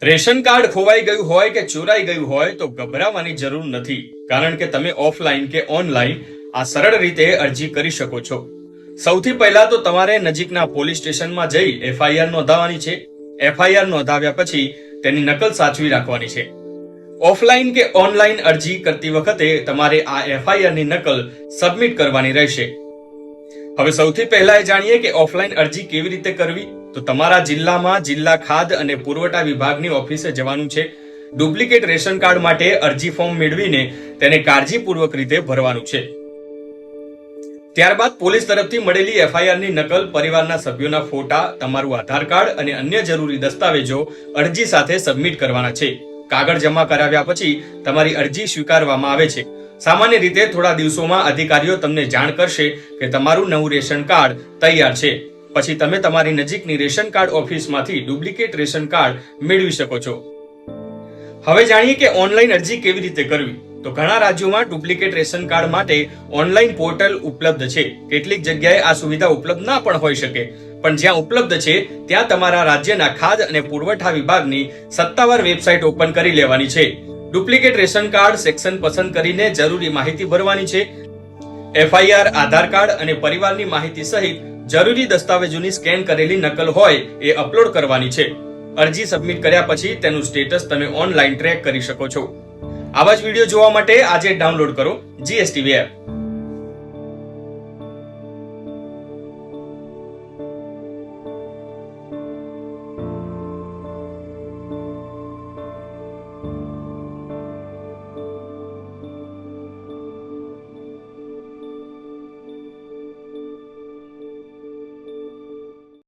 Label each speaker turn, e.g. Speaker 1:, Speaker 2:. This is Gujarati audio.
Speaker 1: રેશન કાર્ડ ખોવાઈ ગયું હોય કે ચોરાઈ ગયું હોય તો ગભરાવાની જરૂર નથી, કારણ કે તમે ઓફલાઈન કે ઓનલાઈન આ સરળ રીતે અરજી કરી શકો છો. સૌથી પહેલા તો તમારે નજીકના પોલીસ સ્ટેશનમાં જઈ એફઆઈઆર નોંધાવવાની છે. એફઆઈઆર નોંધાવ્યા પછી તેની નકલ સાચવી રાખવાની છે. ઓફલાઈન કે ઓનલાઈન અરજી કરતી વખતે તમારે આ એફઆઈઆર ની નકલ સબમિટ કરવાની રહેશે. હવે સૌથી પહેલા જાણીએ કે ઓફલાઈન અરજી કેવી રીતે કરવી. તો તમારા જિલ્લામાં જિલ્લા ખાદ્ય અને પુરવઠા વિભાગની ઓફિસે જવાનું છે. ડુપ્લિકેટ રેશન કાર્ડ માટે અરજી ફોર્મ મેળવીને તેને કાળજીપૂર્વક રીતે ભરવાનું છે. ત્યારબાદ પોલીસ તરફથી મળેલી એફઆઈઆર ની નકલ, પરિવારના સભ્યોના ફોટા, તમારું આધાર કાર્ડ અને અન્ય જરૂરી દસ્તાવેજો અરજી સાથે સબમિટ કરવાના છે. કાગળ જમા કરાવ્યા પછી તમારી અરજી સ્વીકારવામાં આવે છે. સામાન્ય રીતે થોડા દિવસોમાં અધિકારીઓ તમને જાણ કરશે કે તમારું નવું રેશન કાર્ડ તૈયાર છે. પછી તમે તમારી નજીકની રેશન કાર્ડ ઓફિસમાંથી ડુપ્લિકેટ રેશન કાર્ડ મેળવી શકો છો. હવે જાણીએ કે ઓનલાઈન અરજી કેવી રીતે કરવી. તો ઘણા રાજ્યોમાં ડુપ્લિકેટ રેશન કાર્ડ માટે ઓનલાઈન પોર્ટલ ઉપલબ્ધ છે. કેટલીક જગ્યાએ આ સુવિધા ઉપલબ્ધ ના પણ હોઈ શકે, પણ જ્યાં ઉપલબ્ધ છે ત્યાં તમારા રાજ્યના ખાદ્ય અને પુરવઠા વિભાગની સત્તાવાર વેબસાઇટ ઓપન કરી લેવાની છે. ડુપ્લિકેટ રેશન કાર્ડ સેક્શન પસંદ કરીને જરૂરી માહિતી ભરવાની છે. એફઆઈઆર, આધાર કાર્ડ અને પરિવારની માહિતી સહિત જરૂરી દસ્તાવેજોની સ્કેન કરેલી નકલ હોય એ અપલોડ કરવાની છે. અરજી સબમિટ કર્યા પછી તેનું સ્ટેટસ તમે ઓનલાઈન ટ્રેક કરી શકો છો. આવા જ વિડીયો જોવા માટે આજે ડાઉનલોડ કરો GSTV એપ.